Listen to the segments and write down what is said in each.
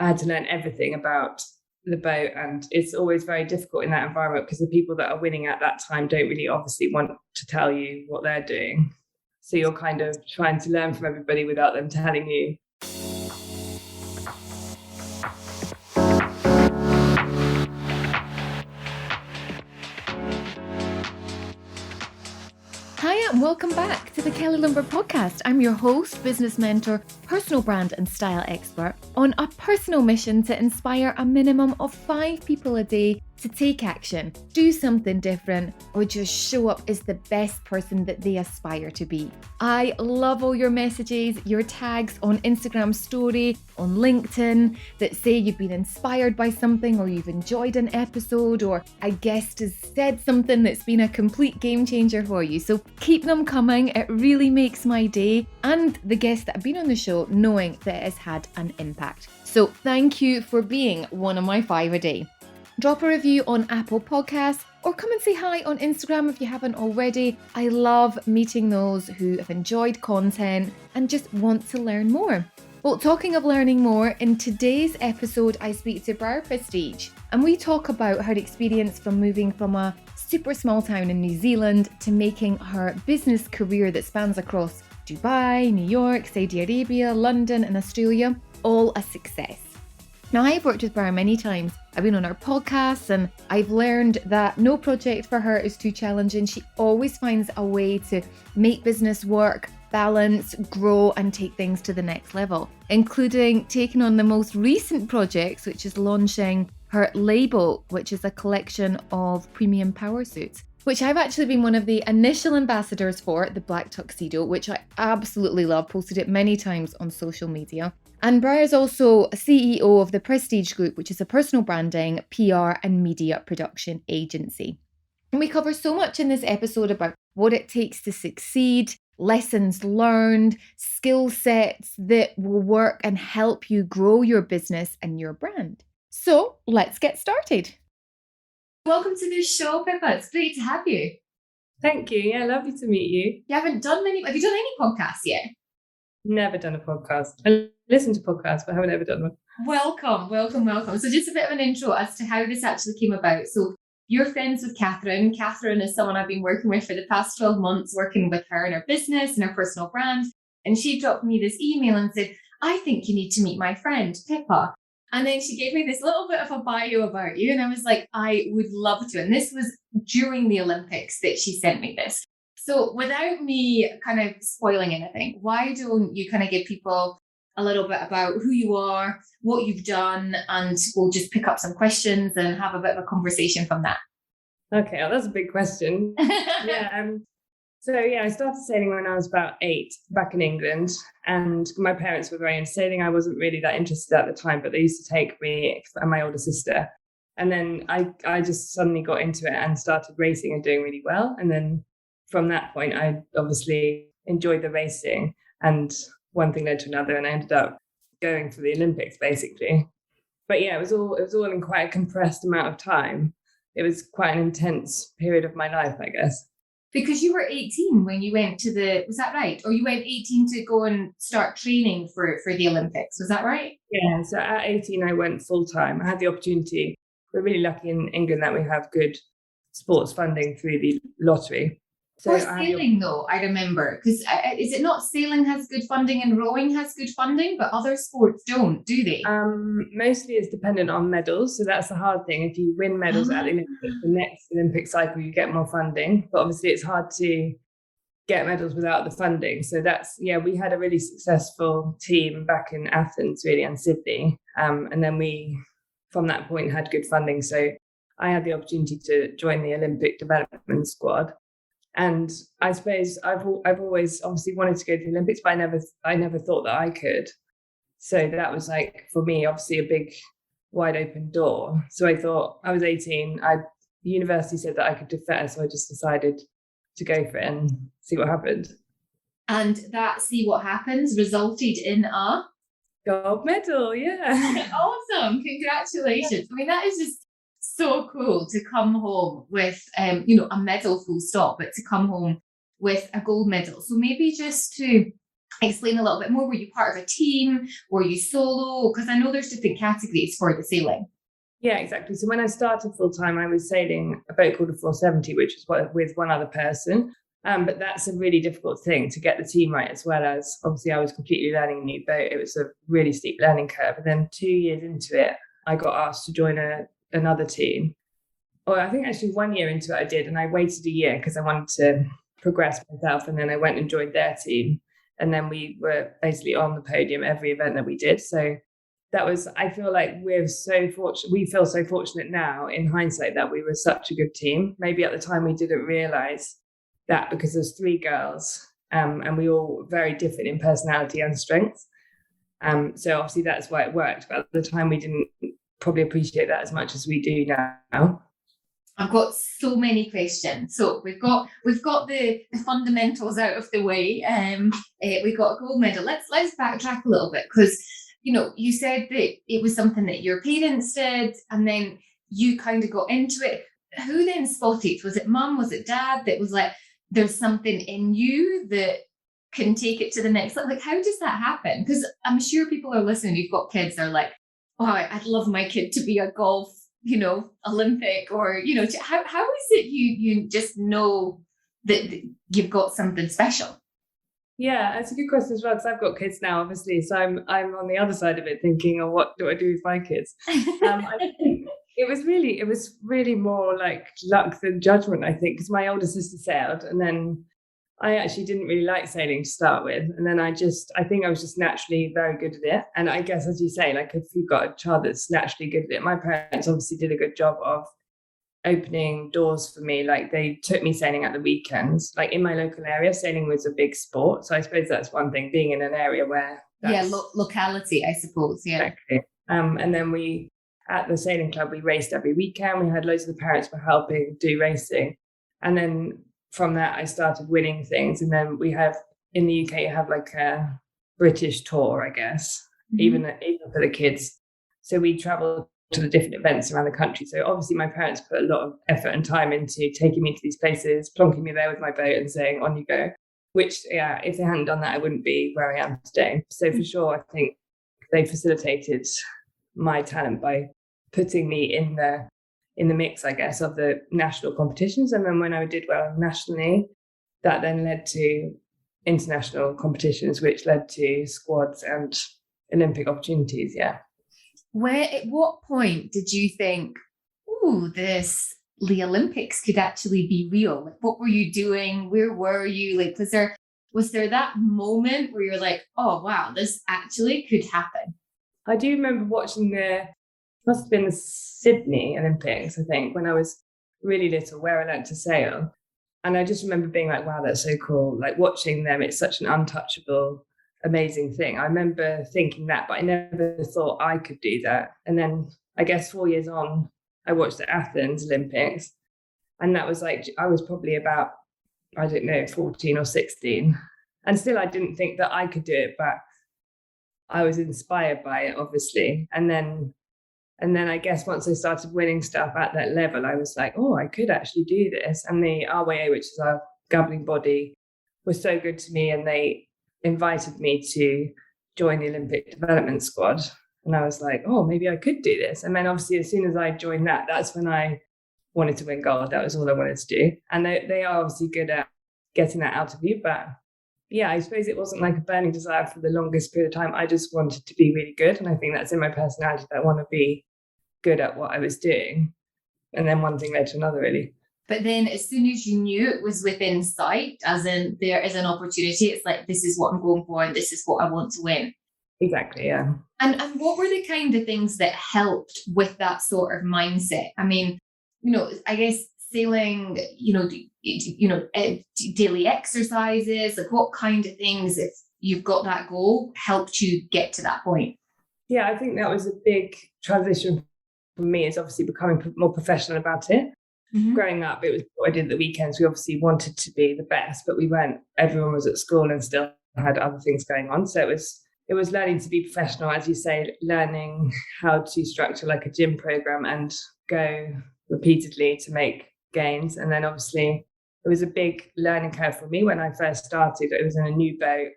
I had to learn everything about the boat, and it's always very difficult in that environment because the people that are winning at that time don't really obviously want to tell you what they're doing. So you're kind of trying to learn from everybody without them telling you. Hi and welcome back to the Kelly Lumber Podcast. I'm your host, business mentor, personal brand and style expert on a personal mission to inspire a minimum of 5 people a day to take action, do something different, or just show up as the best person that they aspire to be. I love all your messages, your tags on Instagram story, on LinkedIn that say you've been inspired by something or you've enjoyed an episode or a guest has said something that's been a complete game changer for you. So keep them coming. It really makes my day and the guests that have been on the show knowing that it has had an impact. So thank you for being one of my 5 a day. Drop a review on Apple Podcasts or come and say hi on Instagram if you haven't already. I love meeting those who have enjoyed content and just want to learn more. Well, talking of learning more, in today's episode, I speak to Briar Prestige and we talk about her experience from moving from a super small town in New Zealand to making her business career that spans across Dubai, New York, Saudi Arabia, London and Australia, all a success. Now, I've worked with Briar many times. I've been on her podcasts and I've learned that no project for her is too challenging. She always finds a way to make business work, balance, grow and take things to the next level, including taking on the most recent projects, which is launching her label, which is a collection of premium power suits, which I've actually been one of the initial ambassadors for, the black tuxedo, which I absolutely love, posted it many times on social media. And Briar is also a CEO of the Prestige Group, which is a personal branding, PR and media production agency. And we cover so much in this episode about what it takes to succeed, lessons learned, skill sets that will work and help you grow your business and your brand. So let's get started. Welcome to the show, Pippa. It's great to have you. Thank you. Yeah, lovely to meet you. Have you done any podcasts yet? Never done a podcast. I listen to podcasts, but haven't ever done one. Welcome. So just a bit of an intro as to how this actually came about. So you're friends with Catherine. Catherine is someone I've been working with for the past 12 months, working with her in her business and her personal brand. And she dropped me this email and said, I think you need to meet my friend, Pippa. And then she gave me this little bit of a bio about you. And I was like, I would love to. And this was during the Olympics that she sent me this. So without me kind of spoiling anything, why don't you kind of give people a little bit about who you are, what you've done, and we'll just pick up some questions and have a bit of a conversation from that. Okay, well, that's a big question. I started sailing when I was about 8 back in England, and my parents were very into sailing. I wasn't really that interested at the time, but they used to take me and my older sister. And then I just suddenly got into it and started racing and doing really well. And then from that point, I obviously enjoyed the racing, and one thing led to another, and I ended up going for the Olympics, basically. But yeah, it was all in quite a compressed amount of time. It was quite an intense period of my life, I guess. Because you were 18 when you went to was that right? Or you went 18 to go and start training for the Olympics, was that right? Yeah, so at 18, I went full time. I had the opportunity. We're really lucky in England that we have good sports funding through the lottery. For sailing, though, I remember, because is it not sailing has good funding and rowing has good funding, but other sports don't, do they? Mostly it's dependent on medals. So that's the hard thing. If you win medals at the Olympics, the next Olympic cycle, you get more funding. But obviously it's hard to get medals without the funding. So we had a really successful team back in Athens, really, and Sydney. And then we, from that point, had good funding. So I had the opportunity to join the Olympic development squad. And I suppose I've always obviously wanted to go to the Olympics, but I never thought that I could. So that was like, for me, obviously a big, wide open door. So I thought, I was 18, the university said that I could do better, so I just decided to go for it and see what happened. And that see what happens resulted in a gold medal, yeah. Awesome, congratulations. I mean, that is just so cool to come home with, a medal full stop, but to come home with a gold medal. So maybe just to explain a little bit more? Were you part of a team? Were you solo? Because I know there's different categories for the sailing. Yeah, exactly. So when I started full time, I was sailing a boat called a 470, which was with one other person. But that's a really difficult thing to get the team right, as well as obviously I was completely learning a new boat. It was a really steep learning curve. And then 2 years into it, I got asked to join another team. Or I think actually 1 year into it, I did. And I waited a year because I wanted to progress myself. And then I went and joined their team. And then we were basically on the podium every event that we did. So that was, I feel like we're so fortunate. We feel so fortunate now in hindsight that we were such a good team. Maybe at the time we didn't realize that because there's 3 girls and we all very different in personality and strength. So obviously that's why it worked. But at the time we didn't probably appreciate that as much as we do now. I've got so many questions. So we've got the fundamentals out of the way. We got a gold medal. Let's backtrack a little bit, because you said that it was something that your parents did, and then you kind of got into it. Who then spotted? Was it mum? Was it dad that was like, there's something in you that can take it to the next level? Like, how does that happen? Because I'm sure people are listening who've got kids, they're like, oh, I'd love my kid to be a golf, Olympic, or, how is it you just know that you've got something special? Yeah, that's a good question as well, because I've got kids now, obviously. So I'm on the other side of it thinking, oh, what do I do with my kids? I think it was really more like luck than judgment, I think, because my older sister sailed, and then I actually didn't really like sailing to start with. And then I think I was just naturally very good at it. And I guess, as you say, like if you've got a child that's naturally good at it, my parents obviously did a good job of opening doors for me. Like they took me sailing at the weekends. Like in my local area, sailing was a big sport. So I suppose that's one thing, being in an area where locality, I suppose. Yeah. Exactly. And then at the sailing club, we raced every weekend. We had loads of the parents were helping do racing. And then from that, I started winning things. And then we have, in the UK, you have like a British tour, I guess, even for the kids. So we traveled to the different events around the country. So obviously my parents put a lot of effort and time into taking me to these places, plonking me there with my boat and saying, on you go. Which, yeah, if they hadn't done that, I wouldn't be where I am today. So for sure, I think they facilitated my talent by putting me in the mix, I guess, of the national competitions. And then when I did well nationally, that then led to international competitions, which led to squads and Olympic opportunities. Yeah. At what point did you think, the Olympics could actually be real? Like, what were you doing? Where were you? Like, was there that moment where you're like, oh wow, this actually could happen? I do remember watching must have been the Sydney Olympics, I think, when I was really little, where I learned to sail. And I just remember being like, wow, that's so cool. Like watching them, it's such an untouchable, amazing thing. I remember thinking that, but I never thought I could do that. And then I guess 4 years on, I watched the Athens Olympics. And that was like, I was probably about, 14 or 16. And still, I didn't think that I could do it, but I was inspired by it, obviously. And then I guess once I started winning stuff at that level, I was like, oh, I could actually do this. And the RYA, which is our governing body, was so good to me. And they invited me to join the Olympic development squad. And I was like, oh, maybe I could do this. And then obviously, as soon as I joined that, that's when I wanted to win gold. That was all I wanted to do. And they are obviously good at getting that out of you. But yeah, I suppose it wasn't like a burning desire for the longest period of time. I just wanted to be really good. And I think that's in my personality, that I want to be good at what I was doing. And then one thing led to another, really. But then as soon as you knew it was within sight, as in there is an opportunity, it's like, this is what I'm going for and this is what I want to win. Exactly, yeah. And what were the kind of things that helped with that sort of mindset? I mean, I guess sailing, daily exercises, like what kind of things, if you've got that goal, helped you get to that point? Yeah, I think that was a big transition for me, is obviously becoming more professional about it. Mm-hmm. Growing up, it was what I did at the weekends. We obviously wanted to be the best, but everyone was at school and still had other things going on. So it was learning to be professional, as you say, learning how to structure like a gym program and go repeatedly to make gains. And then obviously it was a big learning curve for me when I first started. It was in a new boat.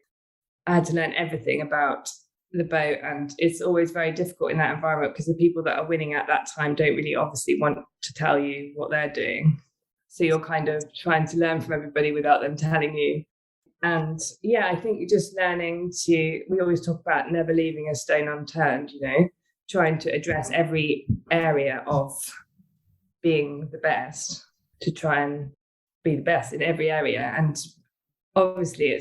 I had to learn everything about the boat, and it's always very difficult in that environment because the people that are winning at that time don't really obviously want to tell you what they're doing. So you're kind of trying to learn from everybody without them telling you. And yeah, I think just learning we always talk about never leaving a stone unturned, trying to address every area of being the best, to try and be the best in every area. And obviously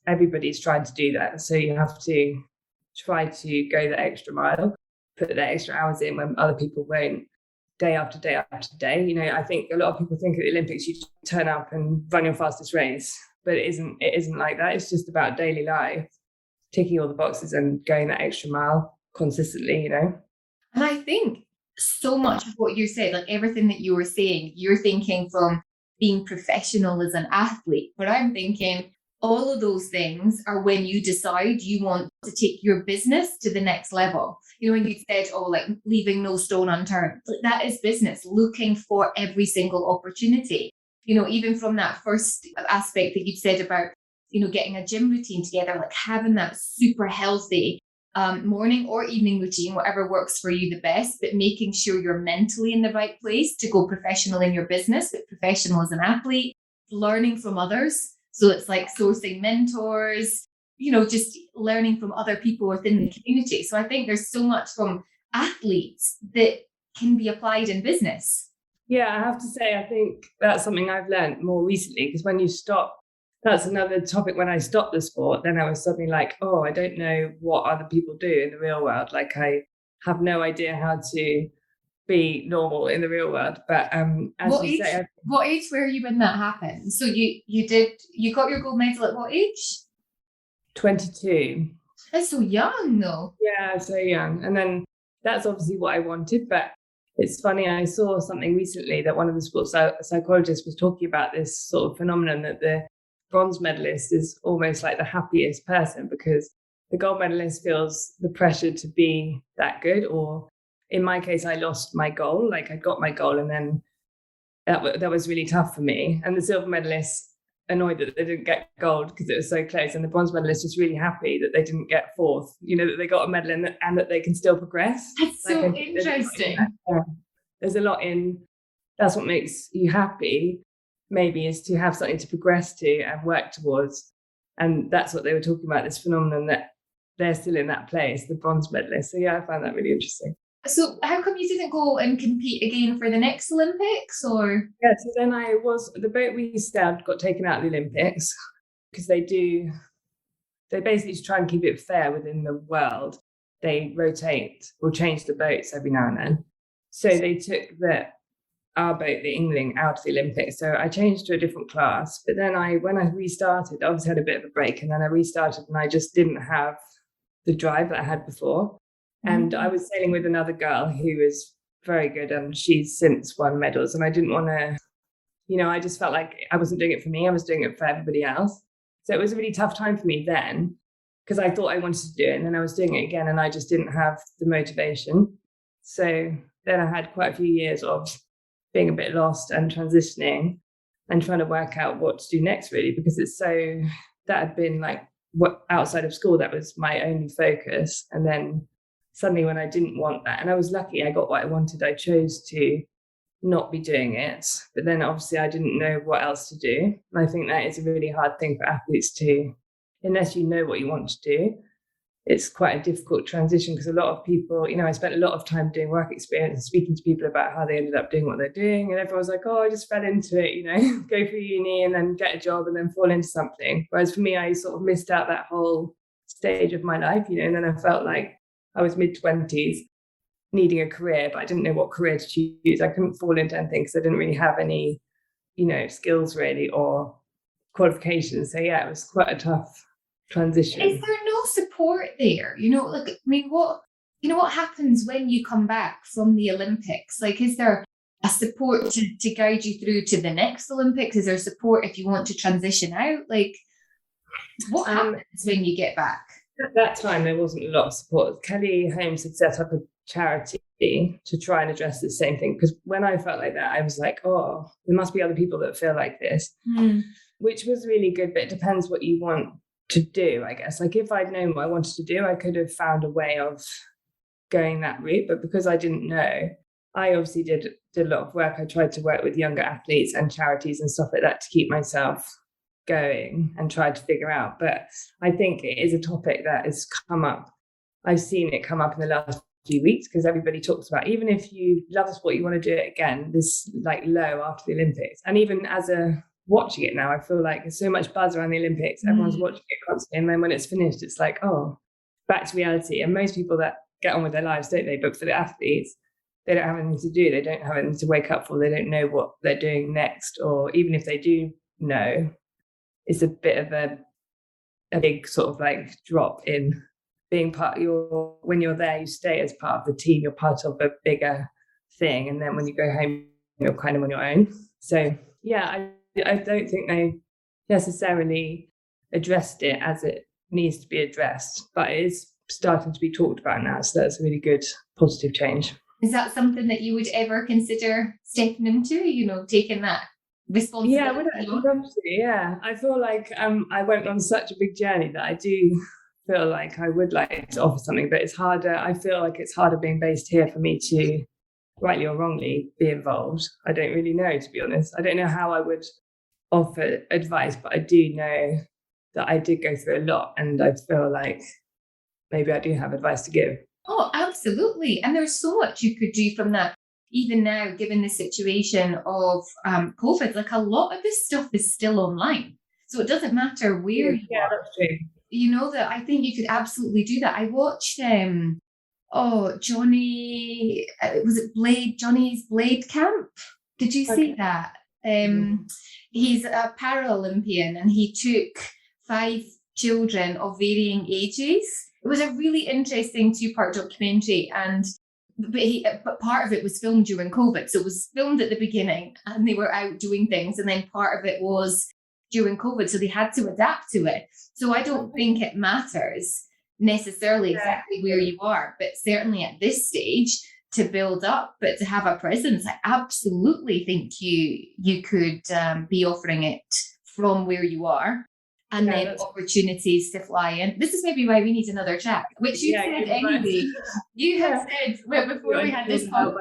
everybody's trying to do that. So you have to try to go the extra mile, put the extra hours in when other people won't, day after day after day. I think a lot of people think at the Olympics you turn up and run your fastest race, but it isn't like that. It's just about daily life, ticking all the boxes and going that extra mile consistently. And I think so much of what you said, like everything that you were saying, you're thinking from being professional as an athlete, but I'm thinking all of those things are when you decide you want to take your business to the next level. When you said, like leaving no stone unturned, like that is business, looking for every single opportunity. Even from that first aspect that you said about, getting a gym routine together, like having that super healthy morning or evening routine, whatever works for you the best, but making sure you're mentally in the right place to go professional in your business, but professional as an athlete, learning from others. So it's like sourcing mentors, just learning from other people within the community. So I think there's so much from athletes that can be applied in business. Yeah, I have to say, I think that's something I've learned more recently, because when you stop, that's another topic. When I stopped the sport, then I was suddenly like, I don't know what other people do in the real world. Like I have no idea how to be normal in the real world. But as you say, what age were you when that happened? So you got your gold medal at what age? 22. That's so young though. Yeah, so young. And then that's obviously what I wanted. But it's funny, I saw something recently that one of the sports psychologists was talking about this sort of phenomenon that the bronze medalist is almost like the happiest person, because the gold medalist feels the pressure to be that good. Or in my case, I lost my goal. Like I got my goal, and then that was really tough for me. And the silver medalist annoyed that they didn't get gold because it was so close. And the bronze medalist was really happy that they didn't get fourth, that they got a medal and that they can still progress. That's so interesting. There's a lot in, that's what makes you happy, maybe, is to have something to progress to and work towards. And that's what they were talking about, this phenomenon that they're still in that place, the bronze medalist. So yeah, I found that really interesting. So how come you didn't go and compete again for the next Olympics? Or yeah, so then the boat we sailed got taken out of the Olympics, because they basically just try and keep it fair within the world. They rotate or change the boats every now and then. So they took our boat, the Yngling, out of the Olympics. So I changed to a different class. But then when I restarted, I obviously had a bit of a break, and then I restarted and I just didn't have the drive that I had before. And I was sailing with another girl who is very good, and she's since won medals. And I didn't want to, I just felt like I wasn't doing it for me. I was doing it for everybody else. So it was a really tough time for me then, because I thought I wanted to do it. And then I was doing it again, and I just didn't have the motivation. So then I had quite a few years of being a bit lost and transitioning and trying to work out what to do next, really, because that had been like what outside of school, that was my only focus. And then suddenly when I didn't want that, and I was lucky, I got what I wanted, I chose to not be doing it. But then obviously I didn't know what else to do. And I think that is a really hard thing for athletes to, unless you know what you want to do, it's quite a difficult transition, because a lot of people, I spent a lot of time doing work experience and speaking to people about how they ended up doing what they're doing. And everyone was like, I just fell into it, go through uni and then get a job and then fall into something. Whereas for me, I sort of missed out that whole stage of my life, and then I felt like I was mid-20s needing a career, but I didn't know what career to choose. I couldn't fall into anything because I didn't really have any, skills really or qualifications. So yeah, it was quite a tough transition. Is there no support there? What happens when you come back from the Olympics? Like, is there a support to guide you through to the next Olympics? Is there support if you want to transition out? Like, what happens when you get back? At that time, there wasn't a lot of support. Kelly Holmes had set up a charity to try and address the same thing. Because when I felt like that, I was like, there must be other people that feel like this, which was really good. But it depends what you want to do, I guess. Like if I'd known what I wanted to do, I could have found a way of going that route. But because I didn't know, I obviously did a lot of work. I tried to work with younger athletes and charities and stuff like that to keep myself going and tried to figure out. But I think it is a topic that has come up. I've seen it come up in the last few weeks because everybody talks about, even if you love a sport, you want to do it again, this like low after the Olympics. And even as a watching it now, I feel like there's so much buzz around the Olympics. Everyone's watching it constantly. And then when it's finished, it's like, oh, back to reality. And most people that get on with their lives, don't they? But for the athletes, they don't have anything to do. They don't have anything to wake up for. They don't know what they're doing next. Or even if they do know, it's a bit of a big sort of like drop in being part of when you're there, you stay as part of the team, you're part of a bigger thing. And then when you go home, you're kind of on your own. So yeah, I don't think they necessarily addressed it as it needs to be addressed, but it is starting to be talked about now. So that's a really good positive change. Is that something that you would ever consider stepping into, taking that responsibility? Yeah, I would love to. Yeah, I feel like I went on such a big journey that I do feel like I would like to offer something, but it's harder. I feel like it's harder being based here for me to, rightly or wrongly, be involved. I don't really know, to be honest. I don't know how I would offer advice, but I do know that I did go through a lot, and I feel like maybe I do have advice to give. Oh, absolutely. And there's so much you could do from that. Even now, given the situation of COVID, like a lot of this stuff is still online. So it doesn't matter where you are. That's true. That I think you could absolutely do that. I watched Johnny, was it Blade? Johnny's Blade Camp. Did you see that? He's a Paralympian and he took 5 children of varying ages. It was a really interesting 2-part documentary, but part of it was filmed during COVID. So it was filmed at the beginning and they were out doing things, and then part of it was during COVID. So they had to adapt to it. So I don't think it matters necessarily exactly where you are, but certainly at this stage to build up, but to have a presence, I absolutely think you could be offering it from where you are. And then opportunities to fly in. This is maybe why we need another chat, which you said anyway. You had said before we had this call,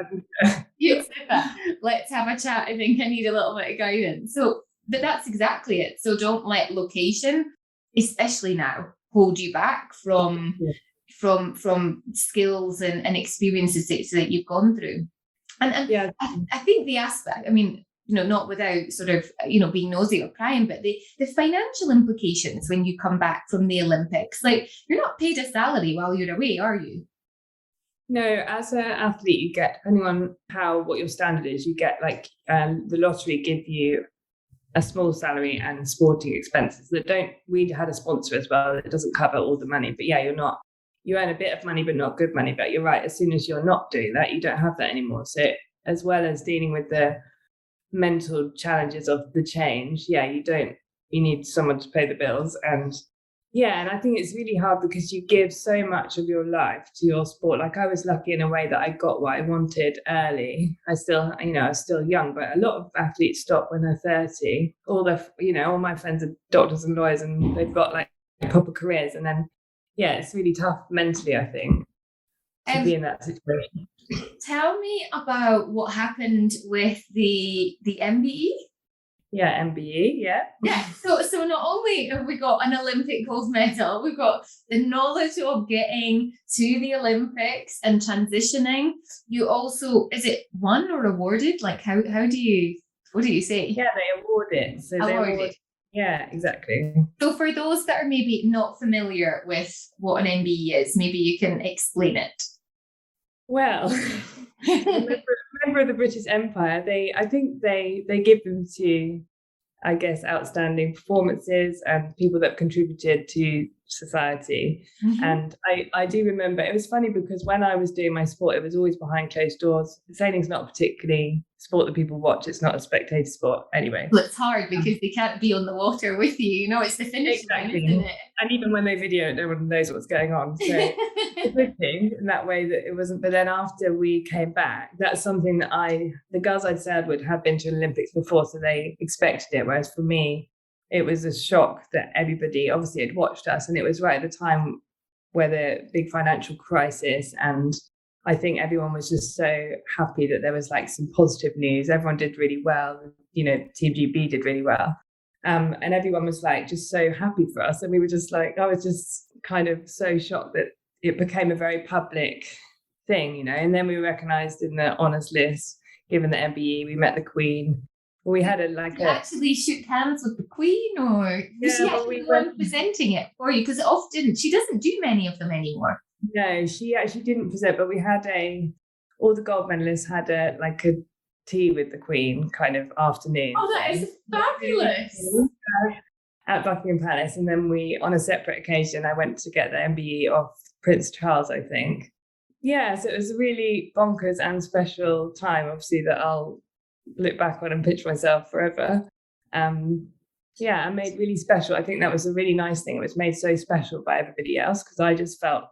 you said that, let's have a chat. I think I need a little bit of guidance. So, but that's exactly it. So don't let location, especially now, hold you back from skills and experiences that you've gone through. And I think the aspect, not without sort of, being nosy or prying, but the financial implications when you come back from the Olympics, like you're not paid a salary while you're away, are you? No, as an athlete, you get, depending on what your standard is, you get like the lottery give you a small salary and sporting expenses we had a sponsor as well. It doesn't cover all the money, but you earn a bit of money, but not good money. But you're right, as soon as you're not doing that, you don't have that anymore. So as well as dealing with the mental challenges of the change, you need someone to pay the bills. And I think it's really hard because you give so much of your life to your sport. Like I was lucky in a way that I got what I wanted early. I was still young, but a lot of athletes stop when they're 30. All my friends are doctors and lawyers and they've got like proper careers. And then it's really tough mentally, I think, to be in that situation. Tell me about what happened with the MBE. Yeah, MBE, Yeah, so not only have we got an Olympic gold medal, we've got the knowledge of getting to the Olympics and transitioning. You also, is it won or awarded? Like what do you say? Yeah, they award it. So awarded. Yeah, exactly. So for those that are maybe not familiar with what an MBE is, maybe you can explain it. Well, member of the British Empire, I think they give them to, I guess, outstanding performances and people that have contributed to society. Mm-hmm. And I do remember, it was funny because when I was doing my sport, it was always behind closed doors. Sailing's not particularly sport that people watch. It's not a spectator sport anyway. Well, it's hard because they can't be on the water with you. It's the finish line, isn't it? And even when they video it, no one knows what's going on. So it's looking in that way that it wasn't. But then after we came back, that's something that the girls I'd sailed with had been to Olympics before, so they expected it. Whereas for me, it was a shock that everybody obviously had watched us, and it was right at the time where the big financial crisis, and I think everyone was just so happy that there was like some positive news. Everyone did really well. Team GB did really well. And everyone was like just so happy for us. And we were just like, I was just kind of so shocked that it became a very public thing, and then we were recognised in the honours list, given the MBE, we met the Queen. We had actually shook hands with the Queen, or was she actually the one presenting it for you? Because often she doesn't do many of them anymore. No, she actually didn't present, but we had all the gold medalists had a tea with the Queen kind of afternoon. Oh, that is fabulous. At Buckingham Palace. And then on a separate occasion, I went to get the MBE off Prince Charles, I think. Yeah, so it was a really bonkers and special time, obviously, that I'll look back on and picture myself forever. And made really special. I think that was a really nice thing. It was made so special by everybody else because I just felt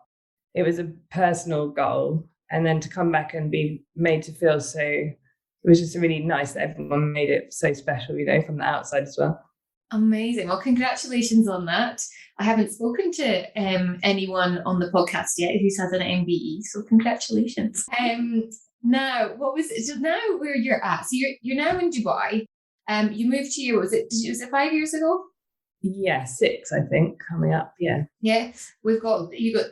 it was a personal goal. And then to come back and be made to feel so, it was just really nice that everyone made it so special, from the outside as well. Amazing. Well, congratulations on that. I haven't spoken to anyone on the podcast yet who's had an MBE, so congratulations. Now, now where you're at? So you're now in Dubai. You moved here. Was it 5 years ago? Yeah, 6, I think, coming up. Yeah. Yeah. You got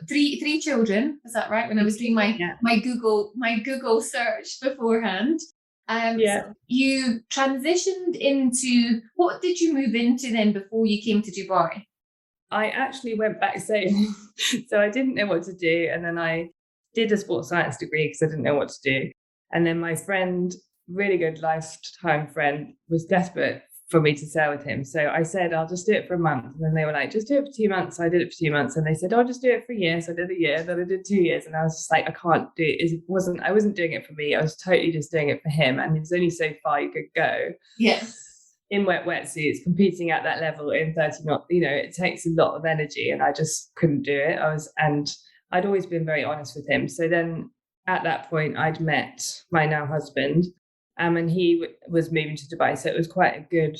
three children. Is that right? When I was doing my Google search beforehand. So you transitioned into, what did you move into then before you came to Dubai? I actually went back sailing. So I didn't know what to do. And then I did a sports science degree because I didn't know what to do. And then my friend, really good lifetime friend, was desperate for me to sail with him. So I said, I'll just do it for a month. And then they were like, just do it for 2 months. So I did it for 2 months. And they said, I'll just do it for a year. So I did a year. Then I did 2 years. And I was just like, I can't do it. I wasn't doing it for me. I was totally just doing it for him. And there's only so far you could go. Yes. In wetsuits, competing at that level in 30 knots, it takes a lot of energy. And I just couldn't do it. And I'd always been very honest with him. So then at that point, I'd met my now husband. And he was moving to Dubai. So it was quite a good,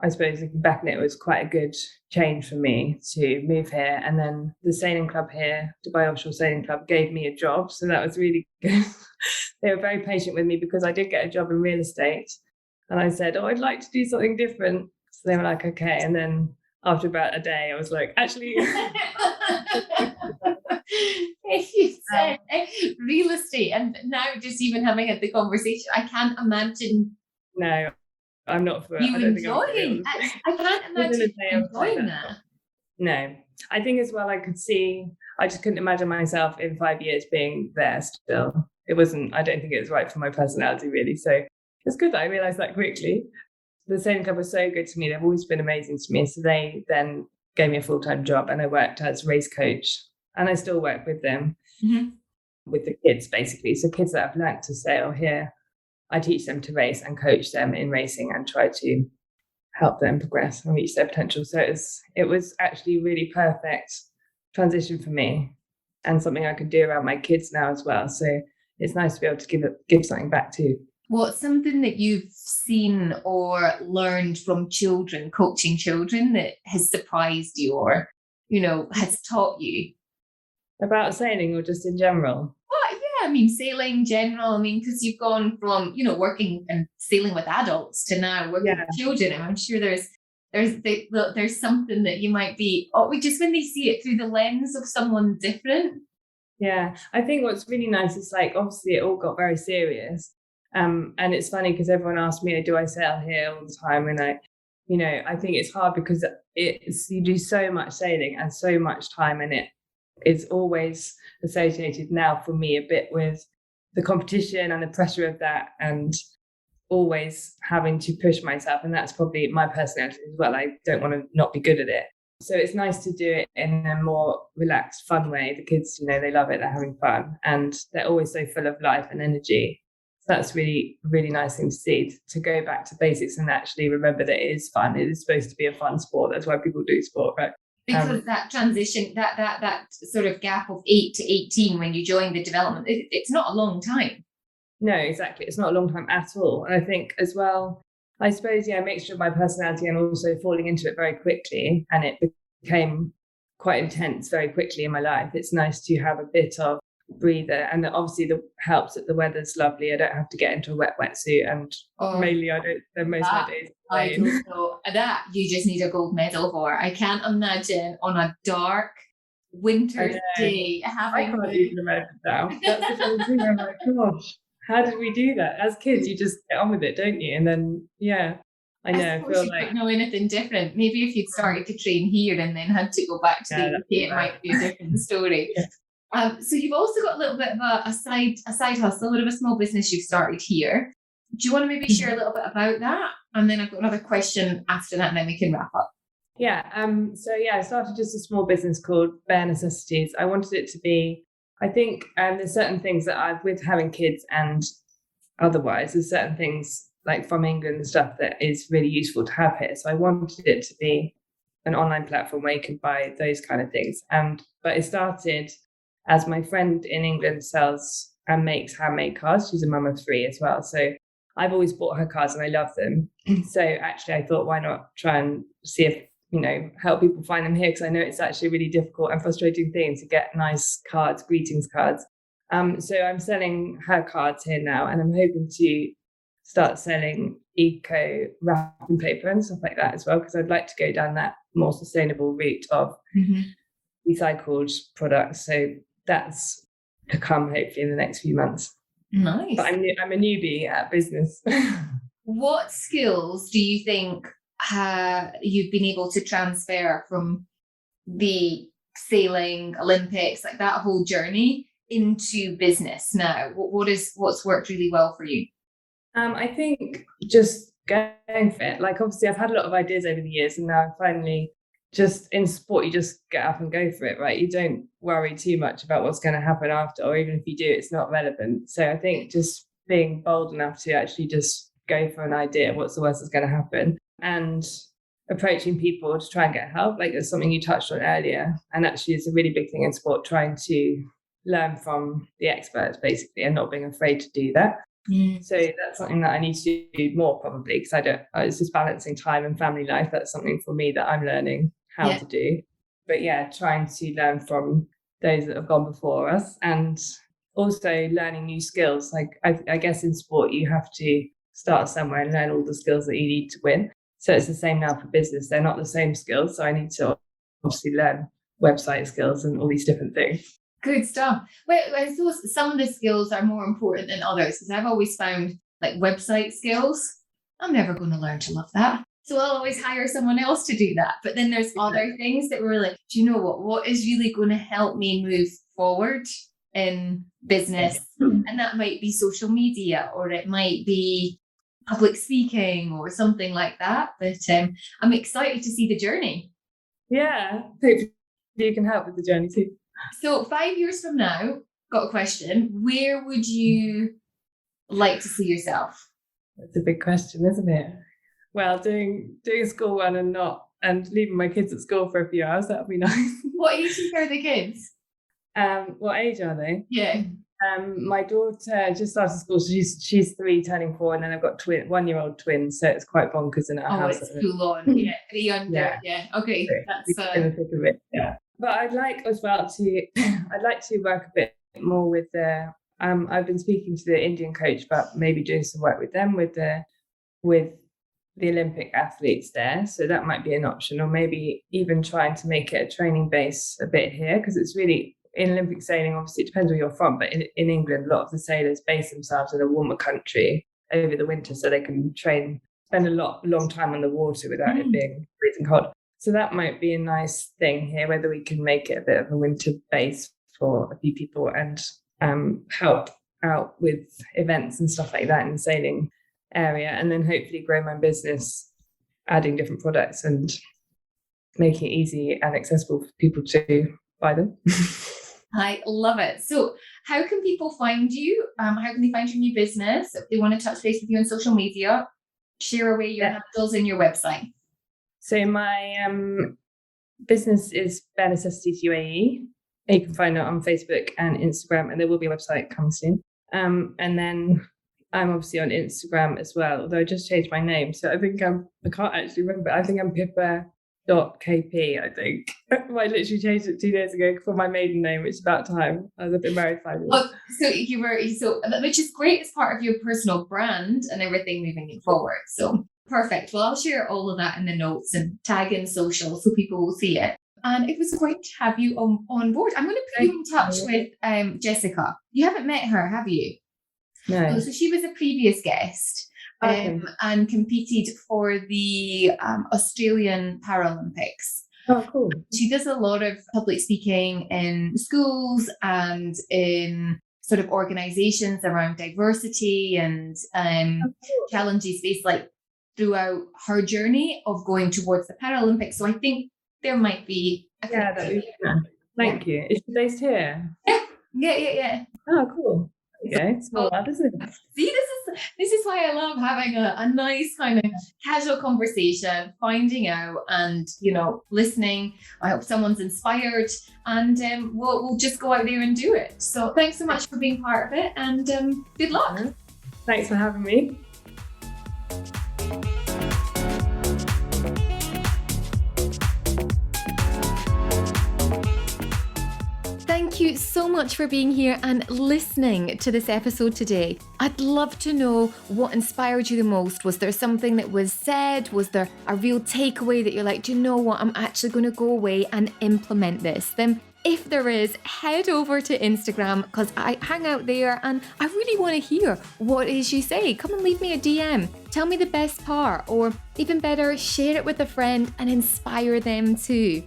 I suppose, looking back on it, was quite a good change for me to move here. And then the sailing club here, Dubai Offshore Sailing Club, gave me a job. So that was really good. They were very patient with me because I did get a job in real estate. And I said, I'd like to do something different. So they were like, okay. And then after about a day, I was like, actually... If you said real estate, and now just even having had the conversation, I can't imagine. No, I'm not for you enjoying. I can't imagine enjoying that. No, I think as well, I just couldn't imagine myself in 5 years being there still. I don't think it was right for my personality really. So it's good that I realised that quickly. The sailing club was so good to me. They've always been amazing to me. So they then gave me a full-time job and I worked as race coach. And I still work with them, with the kids, basically. So kids that have learnt to sail here, I teach them to race and coach them in racing and try to help them progress and reach their potential. So it was actually a really perfect transition for me and something I could do around my kids now as well. So it's nice to be able to give something back too. What's something that you've seen or learned from children, coaching children, that has surprised you or, has taught you? About sailing or just in general? Well, yeah, sailing in general. Because you've gone from, working and sailing with adults to now working with children. And I'm sure there's something that you might be, just when they see it through the lens of someone different. Yeah, I think what's really nice is obviously it all got very serious. And it's funny because everyone asks me, do I sail here all the time? And I think it's hard because you do so much sailing and so much time in it. Is always associated now for me a bit with the competition and the pressure of that and always having to push myself. And that's probably my personality as well. I don't want to not be good at it. So it's nice to do it in a more relaxed, fun way. The kids, they love it. They're having fun and they're always so full of life and energy. So that's really, really nice thing to see, to go back to basics and actually remember that it is fun. It is supposed to be a fun sport. That's why people do sport, right? Because that transition, that sort of gap of 8 to 18 when you join the development, it's not a long time. No, exactly. It's not a long time at all. And I think as well, I suppose, yeah, a mixture of my personality and also falling into it very quickly. And it became quite intense very quickly in my life. It's nice to have a bit of breather. And obviously the helps that the weather's lovely. I don't have to get into a wet wetsuit, and mainly I don't spend most of my days. I don't know. That you just need a gold medal for. I can't imagine on a dark winter's day having. I can't even imagine now. That's the whole thing. I'm like, gosh, how did we do that? As kids, you just get on with it, don't you? And then, yeah, I know. I feel you like don't know anything different. Maybe if you'd started to train here and then had to go back to the UK, it might be a different story. Yeah. So you've also got a little bit of a side hustle, a bit of a small business you've started here. Do you want to maybe share a little bit about that? And then I've got another question after that, and then we can wrap up. Yeah. So yeah, I started just a small business called Bare Necessities. I wanted it to be, I think there's certain things that I've, with having kids and otherwise, there's certain things like from England and stuff that is really useful to have here. So I wanted it to be an online platform where you can buy those kind of things. But it started as my friend in England sells and makes handmade cards. She's a mum of 3 as well. So I've always bought her cards and I love them. So actually I thought, why not try and see if, help people find them here? Because I know it's actually a really difficult and frustrating thing to get nice cards, greetings cards. So I'm selling her cards here now, and I'm hoping to start selling eco wrapping paper and stuff like that as well, because I'd like to go down that more sustainable route of recycled products. So that's to come hopefully in the next few months. Nice. But I'm a newbie at business. What skills do you think you've been able to transfer from the sailing, Olympics, like that whole journey into business now? What's worked really well for you? I think just going for it. Like obviously I've had a lot of ideas over the years, and now I'm finally just in sport, you just get up and go for it, right? You don't worry too much about what's going to happen after, or even if you do, it's not relevant. So I think just being bold enough to actually just go for an idea, what's the worst that's going to happen, and approaching people to try and get help. Like there's something you touched on earlier, and actually it's a really big thing in sport, trying to learn from the experts basically, and not being afraid to do that. So that's something that I need to do more probably, because it's just balancing time and family life. That's something for me that I'm learning how to do. But yeah, trying to learn from those that have gone before us, and also learning new skills. Like I guess in sport, you have to start somewhere and learn all the skills that you need to win. So it's the same now for business. They're not the same skills. So I need to obviously learn website skills and all these different things. Good stuff. Well, I suppose some of the skills are more important than others, because I've always found like website skills, I'm never going to learn to love that. So I'll always hire someone else to do that. But then there's other things that were like, do you know what is really going to help me move forward in business? And that might be social media, or it might be public speaking or something like that. But I'm excited to see the journey. Yeah, hopefully you can help with the journey too. So 5 years from now, got a question. Where would you like to see yourself? That's a big question, isn't it? Well, doing a school run and leaving my kids at school for a few hours, that would be nice. What age are the kids? What age are they? Yeah. My daughter just started school, so she's 3 turning 4, and then I've got 1-year-old twins, so it's quite bonkers in our house. It's full on. Yeah, 3 under. Yeah. Okay. That's in the thick of it. Yeah. But I'd like as well to work a bit more with I've been speaking to the Indian coach about maybe doing some work with them with the Olympic athletes there. So that might be an option, or maybe even trying to make it a training base a bit here, because it's really, in Olympic sailing, obviously it depends where you're from, but in England, a lot of the sailors base themselves in a warmer country over the winter, so they can spend a long time on the water without it being freezing cold. So that might be a nice thing here, whether we can make it a bit of a winter base for a few people and help out with events and stuff like that in the sailing area, and then hopefully grow my business, adding different products and making it easy and accessible for people to buy them. I love it. So how can people find you? How can they find your new business? If they want to touch base with you on social media, share away your handles and your website. So my business is Bare Necessities UAE. You can find it on Facebook and Instagram, and there will be a website coming soon. And then I'm obviously on Instagram as well, although I just changed my name. So I can't actually remember. I think I'm Pippa.KP, I think. I literally changed it 2 days ago for my maiden name, which is about time. I've been married 5 years. Oh, which is great as part of your personal brand and everything moving forward. So perfect. Well, I'll share all of that in the notes and tag in social so people will see it. And it was great to have you on board. I'm going to put you in touch with Jessica. You haven't met her, have you? No. So she was a previous guest and competed for the Australian Paralympics. Oh, cool. She does a lot of public speaking in schools and in sort of organizations around diversity and challenges faced like throughout her journey of going towards the Paralympics. So I think there might be that'd be fun. Thank you. Is she based here? Yeah. Oh, cool. Okay, it's small world, isn't it? See, this is why I love having a nice kind of casual conversation, finding out and, listening. I hope someone's inspired and we'll just go out there and do it. So thanks so much for being part of it and good luck. Thanks for having me. Thank you so much for being here and listening to this episode today. I'd love to know what inspired you the most. Was there something that was said? Was there a real takeaway that you're like, do you know what? I'm actually going to go away and implement this. Then if there is, head over to Instagram because I hang out there and I really want to hear what it is you say. Come and leave me a DM. Tell me the best part, or even better, share it with a friend and inspire them too.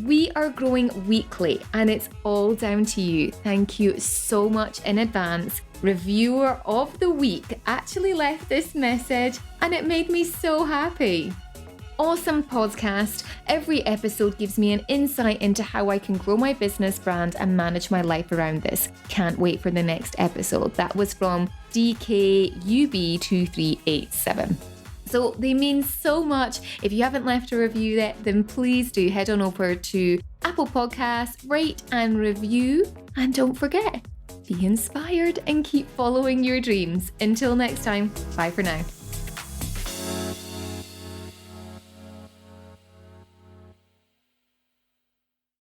We are growing weekly and it's all down to you. Thank you so much in advance. Reviewer of the week actually left this message and it made me so happy. Awesome podcast. Every episode gives me an insight into how I can grow my business brand and manage my life around this. Can't wait for the next episode. That was from DKUB2387. So they mean so much. If you haven't left a review yet, then please do head on over to Apple Podcasts, rate and review. And don't forget, be inspired and keep following your dreams. Until next time, bye for now.